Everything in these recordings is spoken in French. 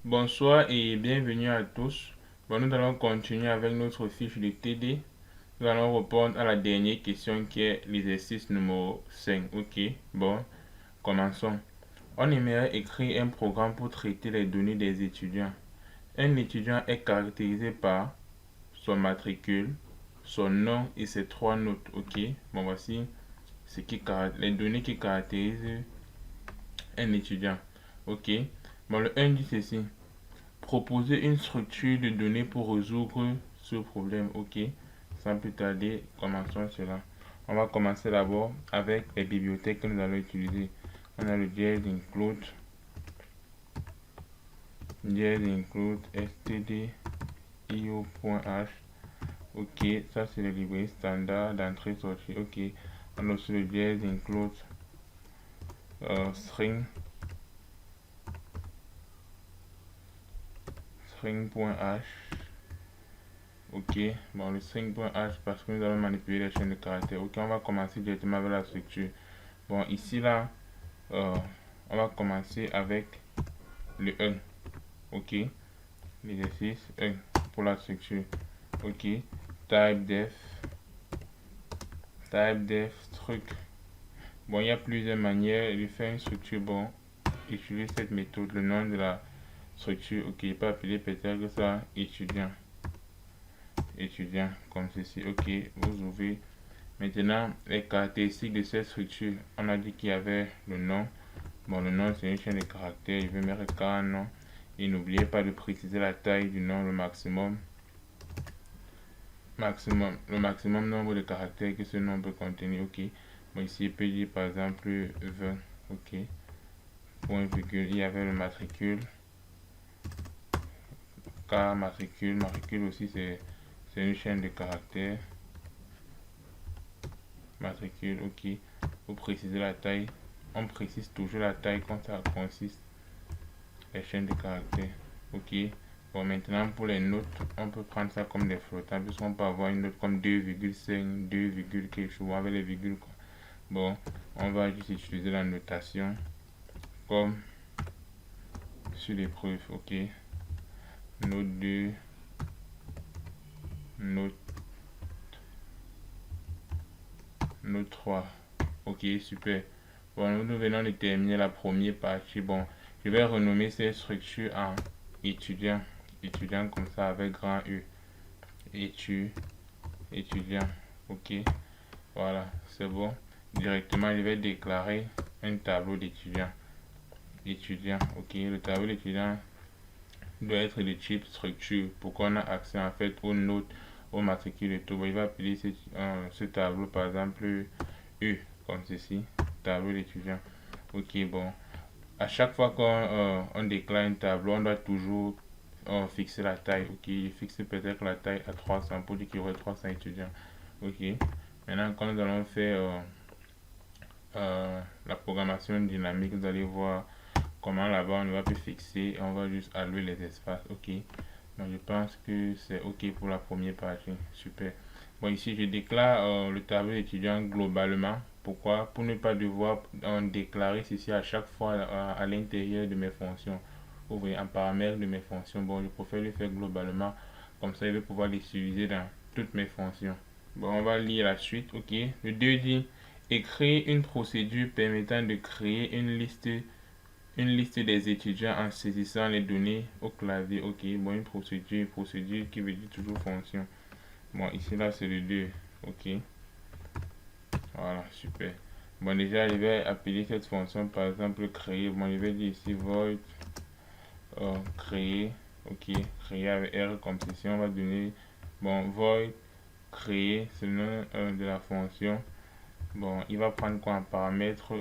Bonsoir et bienvenue à tous. Nous allons continuer avec notre fiche de TD. Nous allons répondre à la dernière question qui est l'exercice numéro 5. Ok, commençons. On aimerait écrire un programme pour traiter les données des étudiants. Un étudiant est caractérisé par son matricule, son nom et ses trois notes. Ok, voici les données qui caractérisent un étudiant. Ok, le 1 dit ceci. Proposer une structure de données pour résoudre ce problème. Ok, sans plus tarder, commençons cela. On va commencer d'abord avec les bibliothèques que nous allons utiliser. On a le include std.io.h. Ok, ça c'est le librairie standard d'entrée-sortie. Ok, on a aussi le include string.h. Ok, le string.h parce que nous allons manipuler les chaînes de caractères. Ok, on va commencer directement avec la structure. Ici là, on va commencer avec le 1. Ok, l'exercice 1 pour la structure. Ok, type def truc. Il y a plusieurs manières de faire une structure. Utilisez cette méthode. Le nom de la structure, ok, pas appeler peut-être ça étudiant comme ceci. Ok, vous ouvrez. Maintenant, les caractéristiques de cette structure. On a dit qu'il y avait le nom. Le nom c'est une chaîne de caractères. Je vais mettre un nom. Et n'oubliez pas de préciser la taille du nom, le maximum nombre de caractères que ce nom peut contenir. Ok, ici je peux dire par exemple 20. Ok, point virgule, il y avait le matricule, car matricule aussi c'est une chaîne de caractères. Matricule, ok, vous précisez la taille. On précise toujours la taille quand ça consiste les chaînes de caractères. Ok, maintenant pour les notes, on peut prendre ça comme des flottants puisqu'on peut avoir une note comme 2,5, 2, quelque chose avec les virgules quoi. On va juste utiliser la notation comme sur l'épreuve. Ok, note 2, note 3. Ok, super. Nous venons de terminer la première partie. Je vais renommer cette structure en étudiant comme ça avec grand E. Étudiant. Ok, voilà, c'est bon. Directement je vais déclarer un tableau d'étudiant. Ok, le tableau d'étudiant doit être de type structure pour qu'on ait accès en fait aux notes, aux matricules et tout. Il va appeler ce tableau par exemple U comme ceci, tableau d'étudiant. Ok, à chaque fois qu'on déclare un tableau, on doit toujours fixer la taille. Ok, je fixe peut-être la taille à 300 pour dire qu'il y aurait 300 étudiants. Ok, maintenant quand nous allons faire la programmation dynamique, vous allez voir comment là-bas on va plus fixer et on va juste allouer les espaces. Ok, donc je pense que c'est ok pour la première partie. Super. Ici je déclare le tableau étudiant globalement. Pourquoi? Pour ne pas devoir déclarer ceci à chaque fois à l'intérieur de mes fonctions. Vous voyez, en paramètre de mes fonctions. Je préfère le faire globalement. Comme ça, je vais pouvoir l'utiliser dans toutes mes fonctions. On va lire la suite. Ok, le 2 dit écrire une procédure permettant de créer une liste des étudiants en saisissant les données au clavier. Ok, une procédure qui veut dire toujours fonction. Ici là c'est le 2. Ok, voilà, super. Déjà je vais appeler cette fonction par exemple créer. Je vais dire ici void créer. Ok, créer avec R comme ceci. On va donner void créer, c'est le nom de la fonction. Il va prendre quoi en paramètre?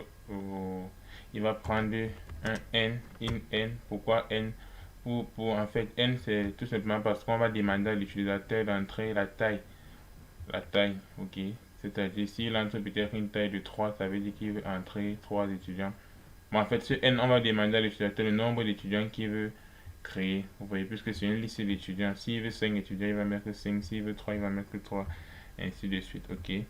Il va prendre un n, une n. Pourquoi n? En fait, n c'est tout simplement parce qu'on va demander à l'utilisateur d'entrer la taille. Ok. C'est-à-dire, s'il entre peut-être une taille de 3, ça veut dire qu'il veut entrer 3 étudiants. En fait, ce n, on va demander à l'utilisateur le nombre d'étudiants qu'il veut créer. Vous voyez, puisque c'est une liste d'étudiants. S'il veut 5 étudiants, il va mettre 5. S'il veut 3, il va mettre 3. Ainsi de suite. Ok.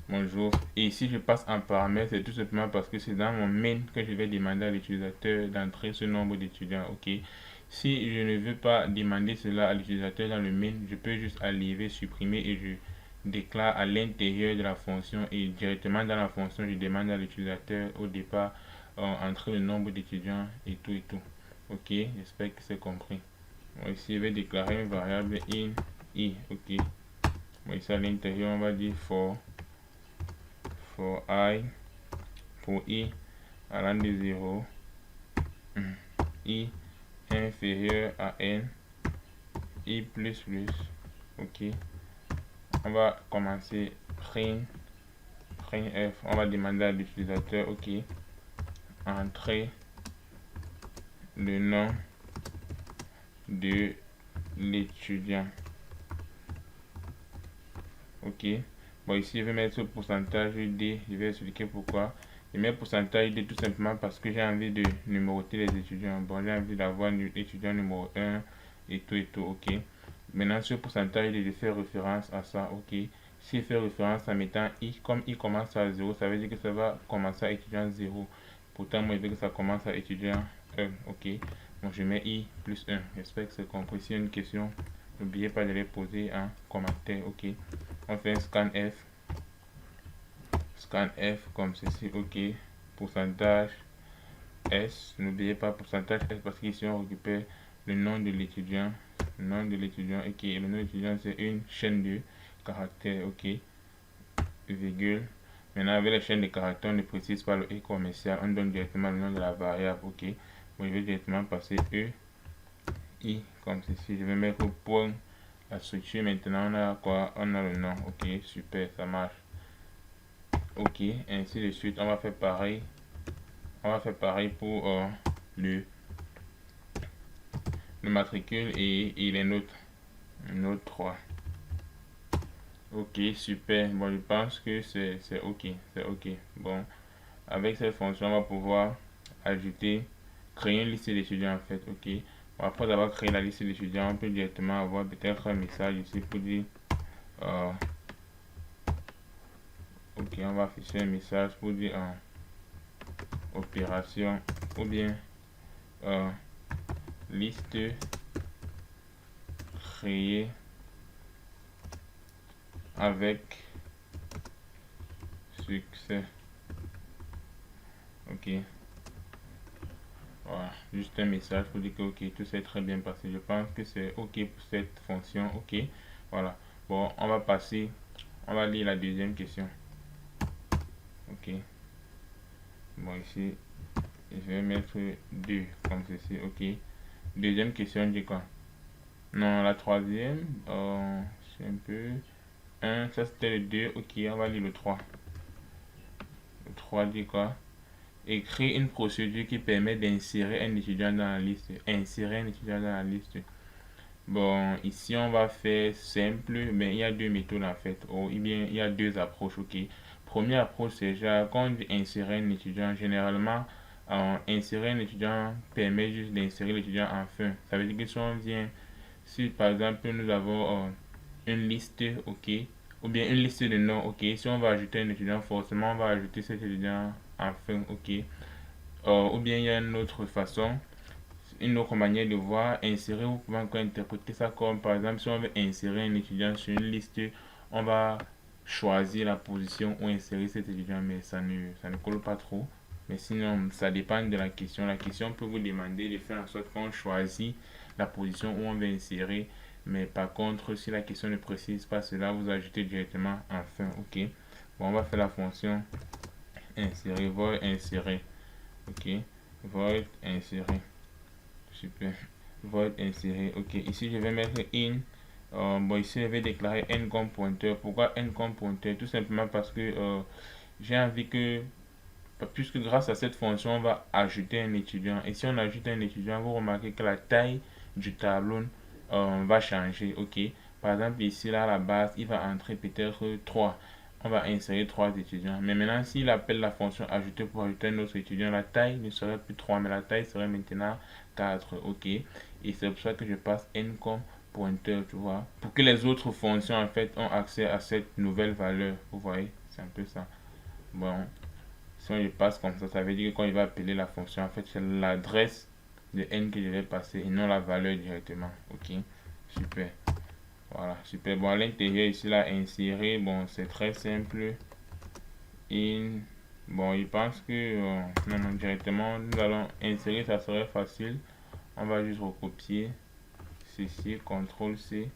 Bonjour. Et si je passe en paramètre, c'est tout simplement parce que c'est dans mon main que je vais demander à l'utilisateur d'entrer ce nombre d'étudiants. Ok. Si je ne veux pas demander cela à l'utilisateur dans le main, je peux juste enlever, supprimer et je déclare à l'intérieur de la fonction et directement dans la fonction, je demande à l'utilisateur au départ entrer le nombre d'étudiants et tout et tout. Ok, j'espère que c'est compris. Bon, ici, je vais déclarer une variable in i. Ok. Bon, ici à l'intérieur, on va dire for I, pour i allant de 0, i inférieur à n, i plus plus. Ok. On va commencer print f. On va demander à l'utilisateur, ok, entrer le nom de l'étudiant. Ok. Bon, ici, je vais mettre ce pourcentage D. Je vais expliquer pourquoi. Je mets pourcentage D tout simplement parce que j'ai envie de numéroter les étudiants. Bon, j'ai envie d'avoir l'étudiant numéro 1 et tout et tout. Ok. Maintenant, ce pourcentage D, je fais référence à ça. Ok. Si je fais référence en mettant I, comme I commence à 0, ça veut dire que ça va commencer à étudiant 0. Pourtant, moi, je veux que ça commence à étudiant 1. Ok. Donc, je mets I plus 1. J'espère que c'est compris. S'il y a une question, n'oubliez pas de les poser en commentaire. Ok. On fait scan F comme ceci. Ok. Pourcentage S. N'oubliez pas pourcentage S parce qu'ici on récupère le nom de l'étudiant. Le nom de l'étudiant. Ok. Le nom de l'étudiant c'est une chaîne de caractères. Ok. Virgule. Maintenant avec la chaîne de caractères on ne précise pas le E commercial. On donne directement le nom de la variable. Ok. Bon, je vais directement passer E. I comme ceci. Je vais mettre au point la structure. Maintenant on a quoi? On a le nom. Ok. Super. Ça marche. Ok, ainsi de suite. On va faire pareil. On va faire pareil pour le, le matricule et les notes. Note 3. Ok, super. Bon, je pense que c'est ok. C'est ok. Bon, avec cette fonction, on va pouvoir ajouter, créer une liste d'étudiants en fait. Ok. Bon, après avoir créé la liste d'étudiants, on peut directement avoir peut-être un message ici pour dire ok, on va afficher un message pour dire opération ou bien liste créée avec succès. Ok, voilà, juste un message pour dire que ok, tout s'est très bien passé. Je pense que c'est ok pour cette fonction. Ok, voilà. Bon, on va passer, on va lire la deuxième question. Ok, bon, ici je vais mettre 2 comme ceci. Ok, deuxième question dit quoi? Non, la troisième, c'est un peu un, ça c'était le 2. Ok, on va lire le 3. Le 3 dit quoi? Écrire une procédure qui permet d'insérer un étudiant dans la liste. Insérer un étudiant dans la liste. Bon, ici on va faire simple, mais il y a deux méthodes en fait, ou bien il y a deux approches. Ok. Première approche, c'est déjà quand on dit insérer un étudiant, généralement, insérer un étudiant permet juste d'insérer l'étudiant en fin. Ça veut dire que si on vient, si par exemple nous avons une liste, ok, ou bien une liste de noms, ok, si on va ajouter un étudiant, forcément on va ajouter cet étudiant en fin, ok. Ou bien il y a une autre façon, une autre manière de voir, insérer, vous pouvez encore interpréter ça comme par exemple si on veut insérer un étudiant sur une liste, on va choisir la position où insérer cet étudiant, mais ça ne colle pas trop. Mais sinon, ça dépend de la question. La question peut vous demander de faire en sorte qu'on choisit la position où on veut insérer. Mais par contre, si la question ne précise pas cela, vous ajoutez directement en fin. Ok. Bon, on va faire la fonction insérer, void insérer. Ok. Void insérer. Super. Void insérer. Ok. Ici, je vais mettre in. Bon, ici, je vais déclarer n comme pointeur. Pourquoi n comme pointeur? Tout simplement parce que j'ai envie que, puisque grâce à cette fonction, on va ajouter un étudiant. Et si on ajoute un étudiant, vous remarquez que la taille du tableau va changer. Ok. Par exemple, ici, là, à la base, il va entrer peut-être 3. On va insérer 3 étudiants. Mais maintenant, s'il appelle la fonction ajouter pour ajouter un autre étudiant, la taille ne serait plus 3, mais la taille serait maintenant 4. Ok. Et c'est pour ça que je passe n comme pointeur, tu vois. Pour que les autres fonctions, en fait, ont accès à cette nouvelle valeur. Vous voyez. C'est un peu ça. Bon, si on y passe comme ça veut dire que quand il va appeler la fonction, en fait, c'est l'adresse de n que je vais passer et non la valeur directement. Ok, super. Voilà, super. Bon, à l'intérieur ici, là, insérer, bon, c'est très simple. In, bon, il pense que, non, non, directement, nous allons insérer, ça serait facile. On va juste recopier ceci, CTRL C,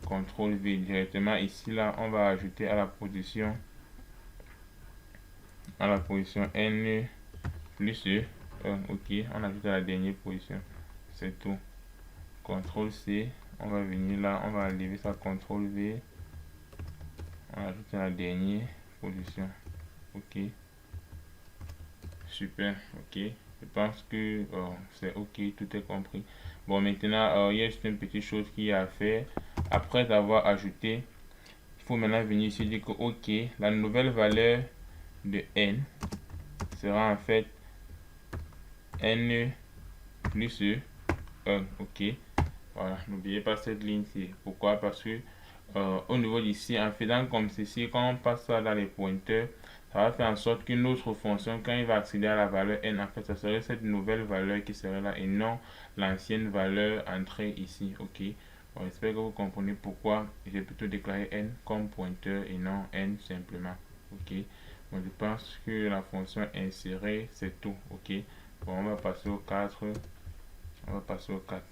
CTRL V directement. Ici, là, on va ajouter à la position N plus E. Ok, on ajoute à la dernière position. C'est tout. CTRL C, on va venir là, on va enlever ça, CTRL V. On ajoute à la dernière position. Ok, super. Ok, je pense que c'est ok, tout est compris. Bon, maintenant, il y a juste une petite chose qu'il y a à faire. Après avoir ajouté, il faut maintenant venir ici dire que ok, la nouvelle valeur de n sera en fait n plus e 1. Ok, voilà, n'oubliez pas cette ligne-ci. Pourquoi? Parce que au niveau d'ici, en faisant comme ceci, quand on passe ça dans les pointeurs, ça va faire en sorte qu'une autre fonction, quand il va accéder à la valeur n, en fait, ça serait cette nouvelle valeur qui serait là et non l'ancienne valeur entrée ici. Ok, bon, j'espère que vous comprenez pourquoi j'ai plutôt déclaré n comme pointeur et non n simplement. Ok, bon, je pense que la fonction insérer, c'est tout. Ok, bon, on va passer au 4. On va passer au 4.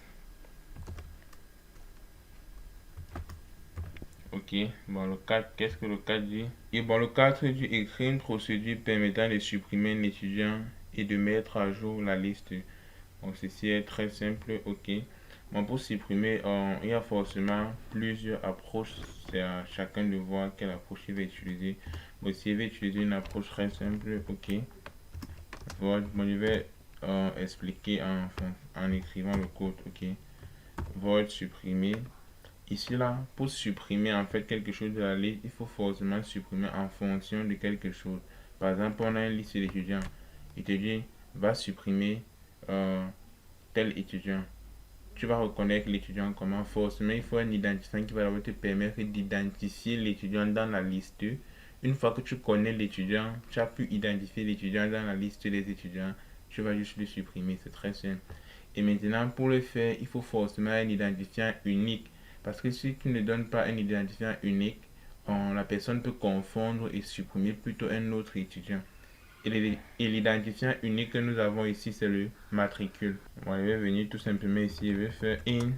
Ok, bon, le 4, qu'est-ce que le 4 dit? Et bon, le 4 dit écrire une procédure permettant de supprimer un étudiant et de mettre à jour la liste. Donc, ceci est très simple. Ok, bon, pour supprimer, il y a forcément plusieurs approches. C'est à chacun de voir quelle approche il va utiliser. Bon, s'il va utiliser une approche très simple, ok. Bon, je vais expliquer en écrivant le code. Ok, void supprimer. Ici, là, pour supprimer en fait quelque chose de la liste, il faut forcément supprimer en fonction de quelque chose. Par exemple, on a une liste d'étudiants. Il te dit, va supprimer tel étudiant. Tu vas reconnaître l'étudiant comment? Forcément, il faut un identifiant qui va te permettre d'identifier l'étudiant dans la liste. Une fois que tu connais l'étudiant, tu as pu identifier l'étudiant dans la liste des étudiants, tu vas juste le supprimer. C'est très simple. Et maintenant, pour le faire, il faut forcément un identifiant unique. Parce que si tu ne donnes pas un identifiant unique, la personne peut confondre et supprimer plutôt un autre étudiant. Et l'identifiant unique que nous avons ici, c'est le matricule. Bon, je vais venir tout simplement ici, je vais faire in.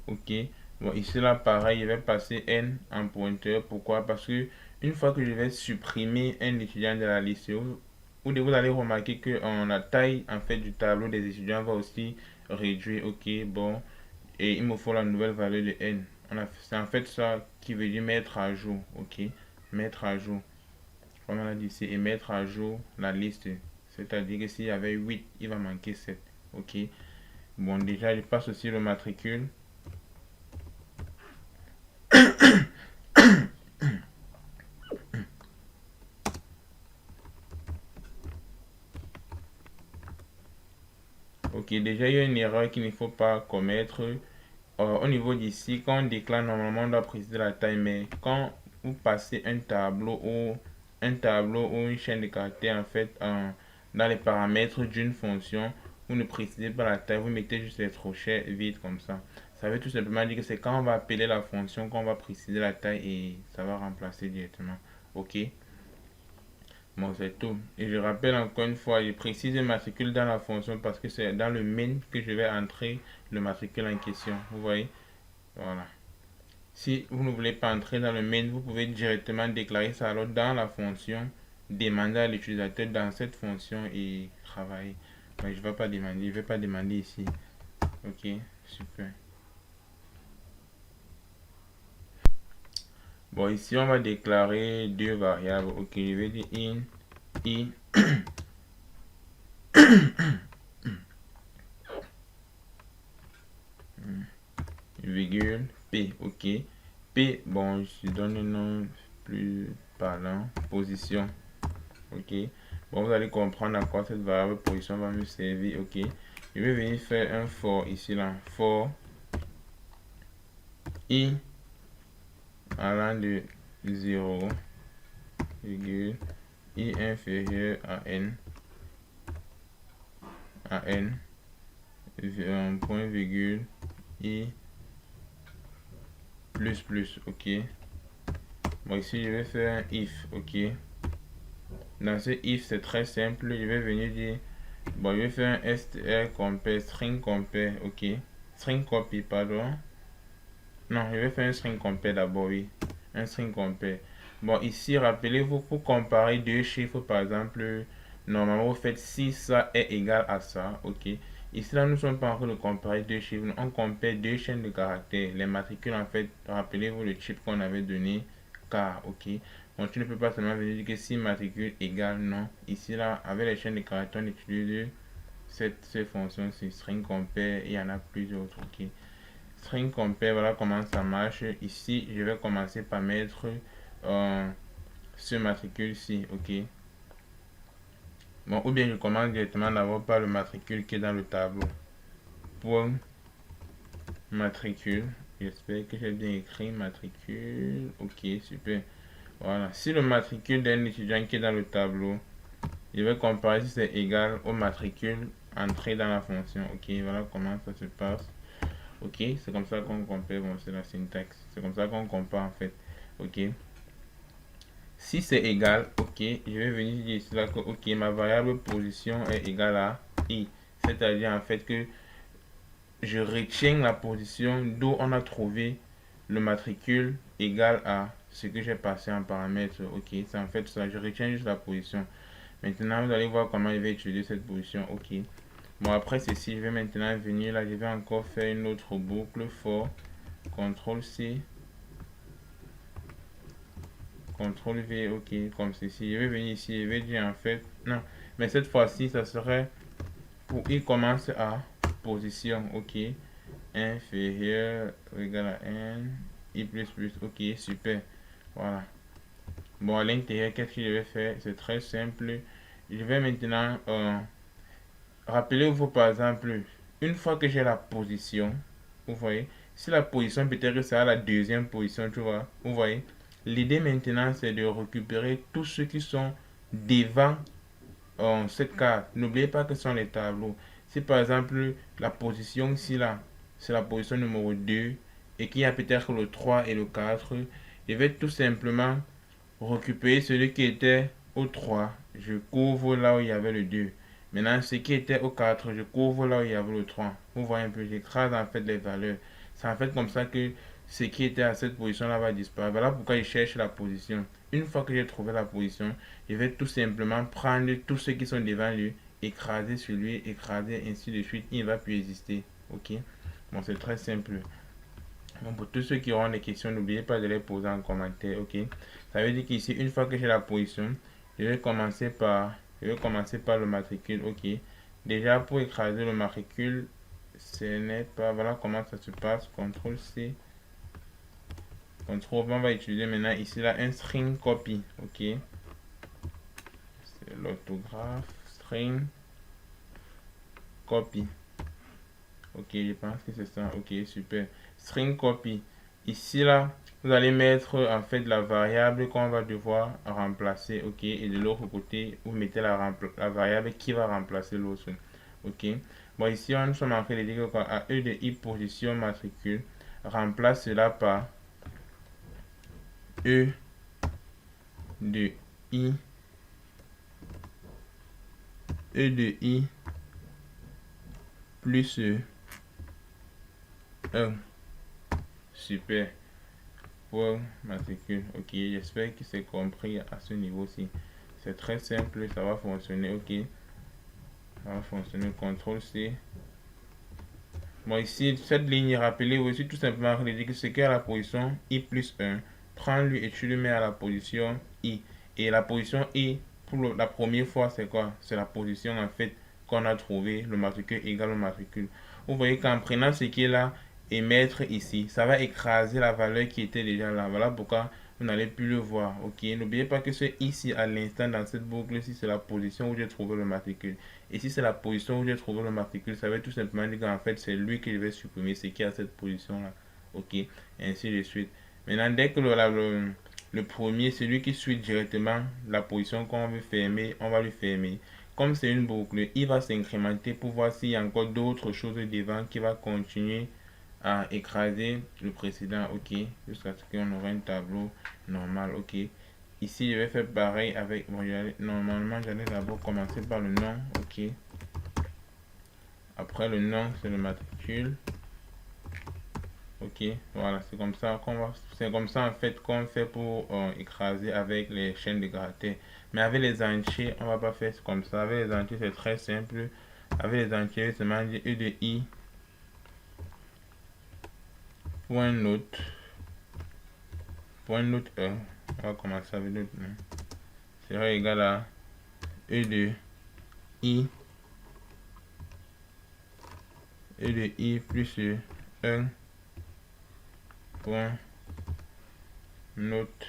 Ok. Bon, ici là, pareil, je vais passer n en pointeur. Pourquoi? Parce que une fois que je vais supprimer un étudiant de la liste, vous allez remarquer que la taille en fait du tableau des étudiants va aussi réduire. Ok, bon. Et il me faut la nouvelle valeur de n. C'est en fait ça qui veut dire mettre à jour. Ok, mettre à jour. Comme on a dit ici, et mettre à jour la liste. C'est-à-dire que s'il y avait 8, il va manquer 7. Ok. Bon, déjà, je passe aussi le matricule. Ok, déjà, il y a une erreur qu'il ne faut pas commettre. Au niveau d'ici, quand on déclare, normalement, on doit préciser la taille. Mais quand vous passez un tableau ou une chaîne de caractères, en fait, dans les paramètres d'une fonction, vous ne précisez pas la taille, vous mettez juste les crochets vides comme ça. Ça veut tout simplement dire que c'est quand on va appeler la fonction qu'on va préciser la taille et ça va remplacer directement. Ok. Bon, c'est tout. Et je rappelle encore une fois, je précise le matricule dans la fonction parce que c'est dans le main que je vais entrer le matricule en question. Vous voyez? Voilà. Si vous ne voulez pas entrer dans le main, vous pouvez directement déclarer ça alors dans la fonction, demander à l'utilisateur dans cette fonction et travailler. Mais je ne vais pas demander, je vais pas demander ici. Ok, super. Bon, ici on va déclarer deux variables. Ok, je vais dire in, i, virgule, p. Ok, p, bon, je donne un nom plus parlant, position. Ok, bon, vous allez comprendre à quoi cette variable position va me servir. Ok, je vais venir faire un for ici là, for i allant de 0, virgule, I inférieur à N, point virgule, I plus, ok. Bon, ici, je vais faire un if, ok. Dans ce if, c'est très simple. Je vais venir dire, bon, je vais faire un str compare, string compare, ok. String copy, pardon. Non, je vais faire un string compare d'abord, oui. Un string compare. Bon, ici, rappelez-vous, pour comparer deux chiffres, par exemple, normalement, vous faites si ça est égal à ça, ok. Ici, là, nous ne sommes pas en train de comparer deux chiffres. On compare deux chaînes de caractères. Les matricules, en fait, rappelez-vous le type qu'on avait donné, car, ok. Donc, tu ne peux pas seulement venir dire que si matricule égale non. Ici, là, avec les chaînes de caractères, on utilise cette fonction-ci, string compare, il y en a plusieurs autres, ok. String compare, voilà comment ça marche. Ici, je vais commencer par mettre ce matricule-ci, ok. Bon, ou bien je commence directement d'abord par le matricule qui est dans le tableau. Point matricule. J'espère que j'ai bien écrit matricule. Ok, super. Voilà. Si le matricule d'un étudiant qui est dans le tableau, je vais comparer si c'est égal au matricule entré dans la fonction. Ok, voilà comment ça se passe. Ok, c'est comme ça qu'on compare. Bon, c'est la syntaxe. C'est comme ça qu'on compare en fait. Ok. Si c'est égal, ok, je vais venir dire ici là que ok, ma variable position est égale à i. C'est-à-dire en fait que je retiens la position d'où on a trouvé le matricule égal à ce que j'ai passé en paramètre. Ok, c'est en fait ça. Je retiens juste la position. Maintenant, vous allez voir comment je vais utiliser cette position. Ok. Bon, après ceci, je vais maintenant venir là. Je vais encore faire une autre boucle for CTRL C, CTRL V. Ok, comme ceci. Je vais venir ici. Je vais dire en fait, non, mais cette fois-ci, ça serait pour i commence à position. Ok, inférieur égal à n, i plus. Ok, super. Voilà. Bon, à l'intérieur, qu'est-ce que je vais faire? C'est très simple. Je vais maintenant rappelez-vous par exemple, une fois que j'ai la position, vous voyez, si la position peut-être c'est à la deuxième position, tu vois, vous voyez, l'idée maintenant c'est de récupérer tous ceux qui sont devant cette carte. N'oubliez pas que ce sont les tableaux. Si par exemple la position ici là, c'est la position numéro 2 et qu'il y a peut-être le 3 et le 4, je vais tout simplement récupérer celui qui était au 3, je couvre là où il y avait le 2. Maintenant, ce qui était au 4, je couvre là où il y avait le 3. Vous voyez un peu, j'écrase en fait les valeurs. C'est en fait comme ça que ce qui était à cette position-là va disparaître. Voilà pourquoi je cherche la position. Une fois que j'ai trouvé la position, je vais tout simplement prendre tous ceux qui sont devant lui, écraser sur lui, écraser, ainsi de suite. Il ne va plus exister. Ok? Bon, c'est très simple. Donc pour tous ceux qui auront des questions, n'oubliez pas de les poser en commentaire, ok? Ça veut dire qu'ici, une fois que j'ai la position, je vais commencer par le matricule, ok? Déjà, pour écraser le matricule, ce n'est pas, voilà comment ça se passe, CTRL C, CTRL V, on va utiliser maintenant ici là un string copy, ok? C'est l'orthographe, string copy. Ok, je pense que c'est ça. Ok, super. String copy. Ici, là, vous allez mettre en fait la variable qu'on va devoir remplacer. Ok, et de l'autre côté, vous mettez la variable qui va remplacer l'autre. Ok. Bon, ici, nous sommes en train de dire qu'à E de I position matricule, remplace cela par E de I. E de I plus 1. Super. Pour matricule. Ok, j'espère que c'est compris à ce niveau-ci. C'est très simple, ça va fonctionner. Ok, ça va fonctionner. CTRL C. Bon, ici, cette ligne, rappelez-vous aussi tout simplement que ce qui est à la position I plus 1, prends-lui et tu le mets à la position I. Et la position I, pour la première fois, c'est quoi? C'est la position en fait qu'on a trouvé le matricule égal au matricule. Vous voyez qu'en prenant ce qui est là et mettre ici, ça va écraser la valeur qui était déjà là. Voilà pourquoi vous n'allez plus le voir. Ok, n'oubliez pas que ce ici à l'instant dans cette boucle ci c'est la position où j'ai trouvé le matricule. Et si c'est la position où j'ai trouvé le matricule, ça veut tout simplement dire qu'en fait c'est lui que je vais supprimer, ce qui est à cette position là. Ok, et ainsi de suite. Maintenant, dès que Le premier, celui qui suit directement la position qu'on veut fermer, on va lui fermer. Comme c'est une boucle, il va s'incrémenter pour voir s'il y a encore d'autres choses devant qui va continuer à écraser le précédent. Ok, jusqu'à ce qu'on aura un tableau normal. Ok, ici je vais faire pareil avec, bon, normalement j'allais d'abord commencer par le nom. Ok, après le nom c'est le matricule. Ok, voilà, c'est comme ça c'est comme ça en fait qu'on fait pour écraser avec les chaînes de caractères. Mais avec les entiers, on va pas faire comme ça. Avec les entiers, c'est très simple. Avec les entiers, c'est dire E de I point note E. On va commencer avec note 1. Sera égal à E de I plus 1 point note.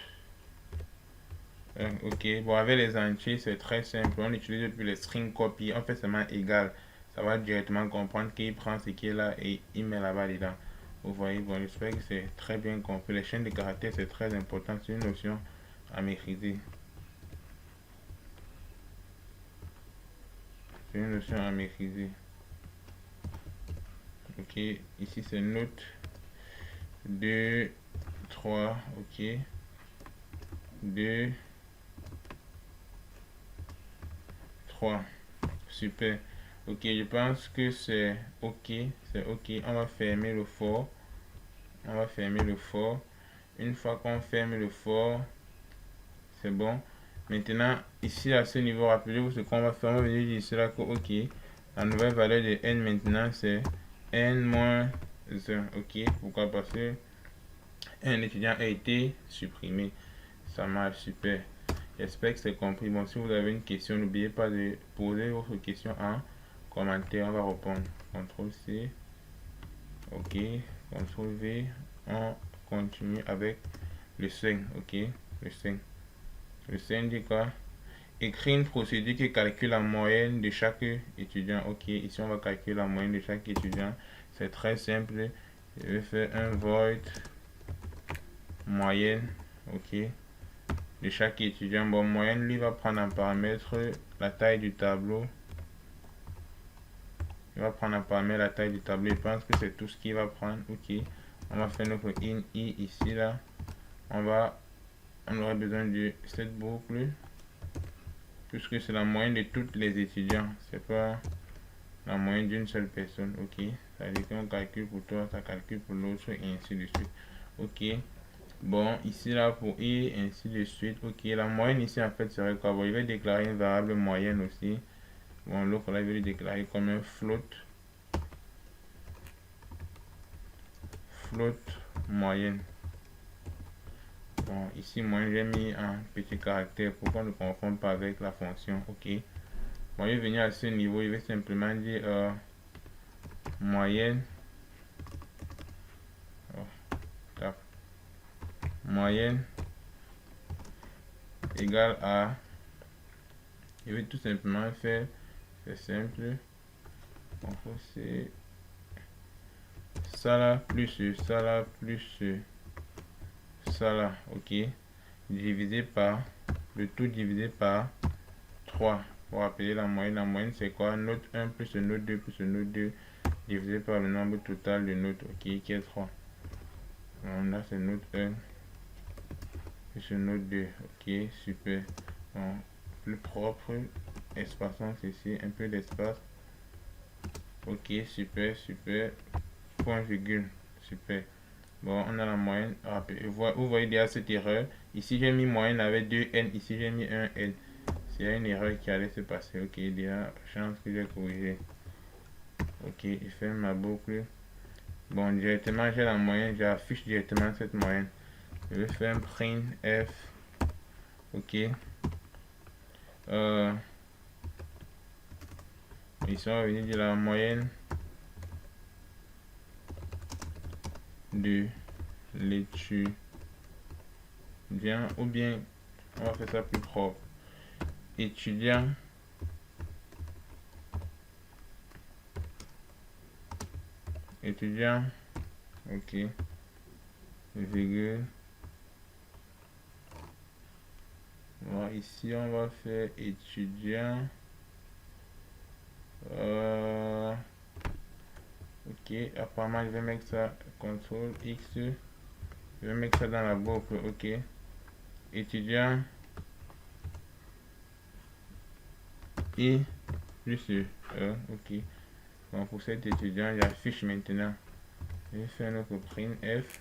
Ok, bon, avec les entiers, c'est très simple. On utilise depuis les string copy. On fait seulement égal. Ça va directement comprendre qu'il prend ce qui est là et il met là-bas dedans. Vous voyez, bon, j'espère que c'est très bien compris. Les chaînes de caractères, c'est très important. C'est une notion à maîtriser. C'est une notion à maîtriser. Ok, ici c'est note 2, 3, ok. 2, 3. Super. Ok, je pense que c'est ok. C'est ok. On va fermer le for. On va fermer le for. Une fois qu'on ferme le for, c'est bon. Maintenant, ici à ce niveau, rappelez-vous ce qu'on va faire. On va venir dire ici là que ok. La nouvelle valeur de n maintenant c'est n-1. Ok, pourquoi? Parce que un étudiant a été supprimé. Ça marche super. J'espère que c'est compris. Bon, si vous avez une question, n'oubliez pas de poser votre question en commentaire. On va répondre. CTRL C. Ok. CTRL V. On continue avec le 5. Ok. Le 5. Le 5 dit quoi? Écrire une procédure qui calcule la moyenne de chaque étudiant. Ok. Ici, on va calculer la moyenne de chaque étudiant. C'est très simple. Je vais faire un void moyenne. Ok. De chaque étudiant. Bon, moyenne, lui va prendre en paramètre la taille du tableau. Il va prendre en paramètre la taille du tableau. Je pense que c'est tout ce qu'il va prendre. Ok. On va faire notre in i ici là. On aura besoin de cette boucle. Puisque c'est la moyenne de tous les étudiants. C'est pas la moyenne d'une seule personne. Ok. Ça veut dire qu'on calcule pour toi, ça calcule pour l'autre et ainsi de suite. Ok. Bon, ici là pour i, ainsi de suite. Ok, la moyenne ici en fait serait quoi? Bon, il va déclarer une variable moyenne aussi. Bon, l'autre là, il va le déclarer comme un float. Float moyenne. Bon, ici, moyenne, j'ai mis un petit caractère pour qu'on ne confonde pas avec la fonction. Ok. Bon, il va venir à ce niveau, il va simplement dire moyenne. Oh, moyenne égale à. Je vais tout simplement faire, c'est simple. Donc c'est ça là plus ça là plus ça là, ok. Divisé par le tout divisé par 3 pour appeler la moyenne. La moyenne c'est quoi? Note 1 plus note 2 plus note 2 divisé par le nombre total de notes, ok, qui est 3. Bon, là c'est note 1 plus note 2, ok, super. Bon, plus propre, espaçons ceci, un peu d'espace. Ok, super, super. Point virgule, super. Bon, on a la moyenne. Vous voyez déjà cette erreur. Ici, j'ai mis moyenne avec 2n. Ici, j'ai mis 1n. C'est une erreur qui allait se passer. Ok, déjà, chance que j'ai corrigé. Ok, je ferme ma boucle. Bon, directement, j'ai la moyenne. J'affiche directement cette moyenne. Je vais faire un print f. Ok. Ici, on va venir dire la moyenne de l'étudiant, ou bien on va faire ça plus propre. Étudiant ok, virgule Bon, ici on va faire étudiant. Ok, apparemment je vais mettre ça CTRL X. Je vais mettre ça dans la boucle. Ok, étudiant et juste ok. Bon, pour cet étudiant, j'affiche maintenant. Je vais faire notre print F.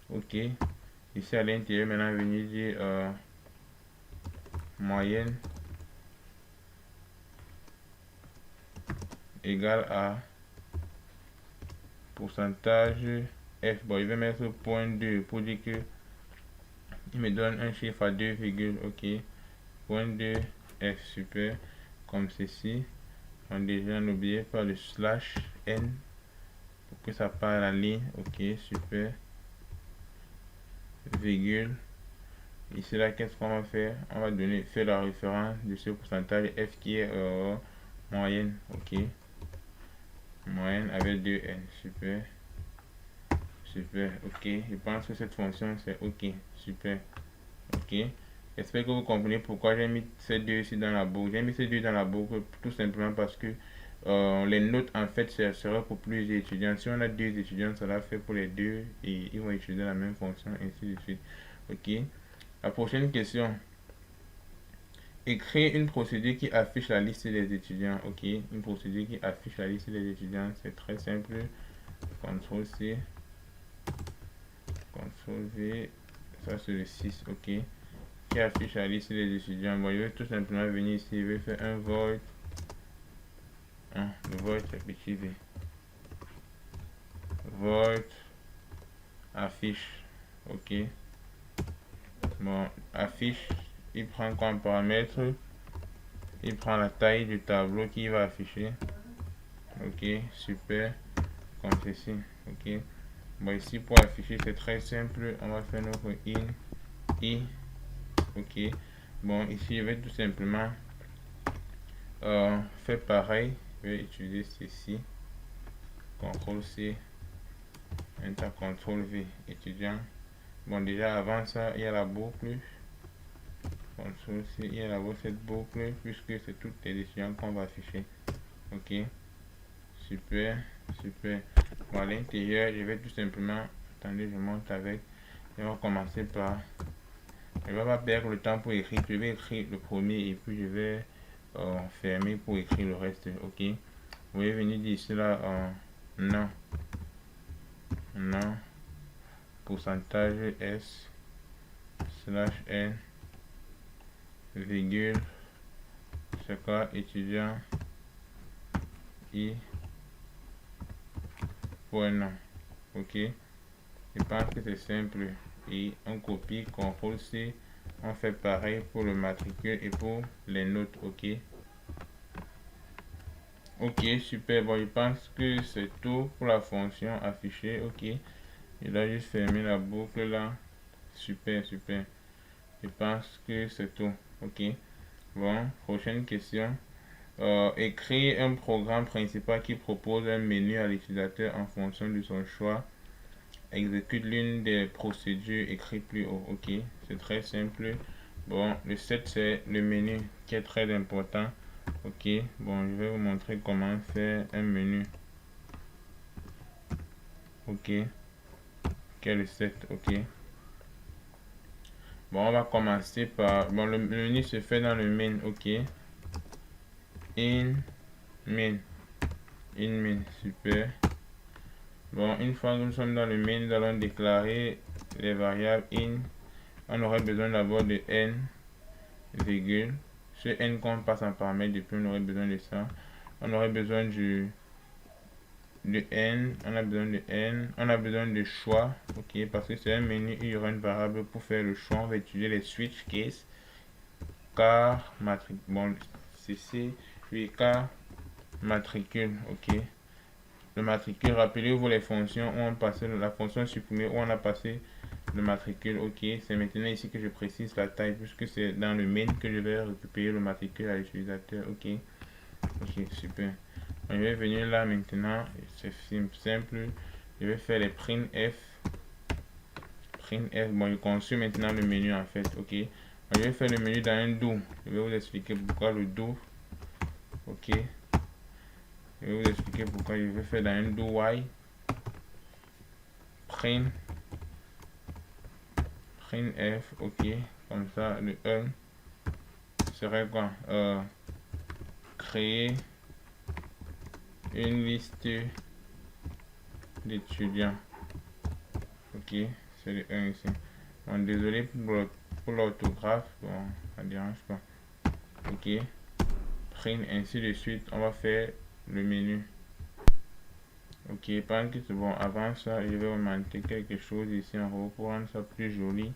Ok, ici à l'intérieur maintenant venir dire moyenne égale à pourcentage F. Bon, je vais mettre point 2 pour dire que il me donne un chiffre à 2, ok. Point 2 F, super. Comme ceci. On déjà n'oubliez pas le slash N pour que ça part à la ligne. Ok, super. Virgule. Ici là, qu'est-ce qu'on va faire? On va faire la référence de ce pourcentage F qui est moyenne. Ok. Moyenne avec 2N. Super. Super. Ok. Je pense que cette fonction c'est ok. Super. Ok. J'espère que vous comprenez pourquoi j'ai mis ces deux ici dans la boucle. J'ai mis ces deux dans la boucle tout simplement parce que les notes en fait ça sera pour plusieurs étudiants. Si on a deux étudiants, ça l'a fait pour les deux et ils vont utiliser la même fonction, ainsi de suite. Ok. La prochaine question. Écrire une procédure qui affiche la liste des étudiants. Ok. Une procédure qui affiche la liste des étudiants, c'est très simple. CTRL C. CTRL V. Ça c'est le 6. Ok. Qui affiche la liste des étudiants. Bon, je vais tout simplement venir ici, je vais faire un void. Le void c'est petit v. Void affiche. Ok. Bon, affiche, il prend comme paramètre, il prend la taille du tableau qui va afficher. Ok, super. Comme ceci. Ok. Bon, ici pour afficher, c'est très simple. On va faire notre i. Ok. Bon, ici, je vais tout simplement faire pareil. Je vais utiliser ceci. CTRL C. Enter CTRL V. Étudiant. Bon, déjà avant ça, il y a la boucle. CTRL C. Il y a là-bas cette boucle puisque c'est toutes les étudiants qu'on va afficher. Ok. Super. Super. Bon, à l'intérieur, je vais tout simplement. Attendez, je monte avec. Et on va commencer par. Je ne vais pas perdre le temps pour écrire. Je vais écrire le premier et puis je vais fermer pour écrire le reste. Ok. Vous pouvez venir dire ici là non. Non. Pourcentage S slash N virgule c'est quoi étudiant I point non. Ok. Je pense que c'est simple et on copie CTRL C. On fait pareil pour le matricule et pour les notes. Ok. Ok, super. Bon, je pense que c'est tout pour la fonction affichée. Ok. Je dois juste fermer la boucle là. Super, super. Je pense que c'est tout. Ok. Bon, prochaine question. Écrire un programme principal qui propose un menu à l'utilisateur en fonction de son choix. Exécute l'une des procédures écrites plus haut. Ok, c'est très simple. Bon, le 7 c'est le menu qui est très important. Ok, bon, je vais vous montrer comment faire un menu. Ok, quel est le 7? Ok. Bon, on va commencer par. Bon, le menu se fait dans le main. Ok. In main. In main, super. Bon, une fois que nous sommes dans le main, nous allons déclarer les variables in. On aurait besoin d'abord de n, virgule. Ce n qu'on passe en paramètre depuis, on aurait besoin de ça. On aurait besoin de n, on a besoin de n, on a besoin de choix, ok, parce que c'est un menu, il y aura une variable pour faire le choix. On va utiliser les switch case, car matricule, bon, cc, puis car matricule, ok. Le matricule, rappelez-vous les fonctions où on passait la fonction supprimée, où on a passé le matricule. Ok, c'est maintenant ici que je précise la taille puisque c'est dans le main que je vais récupérer le matricule à l'utilisateur. Ok, ok, super. Je vais venir là maintenant, c'est simple. Je vais faire les print F. Print F, bon, je conçois maintenant le menu en fait. Ok, Je vais faire le menu dans un do. Je vais vous expliquer pourquoi le do. Ok. Je vais vous expliquer pourquoi je vais faire dans un do y. Print f. Ok. Comme ça, le 1 serait quoi? Créer une liste d'étudiants. Ok. C'est le 1 ici. Bon, désolé pour l'orthographe. Bon, ça ne dérange pas. Ok. Print, ainsi de suite. On va faire le menu. Ok, pendant que c'est bon, avant ça, je vais augmenter quelque chose ici en haut pour rendre ça plus joli.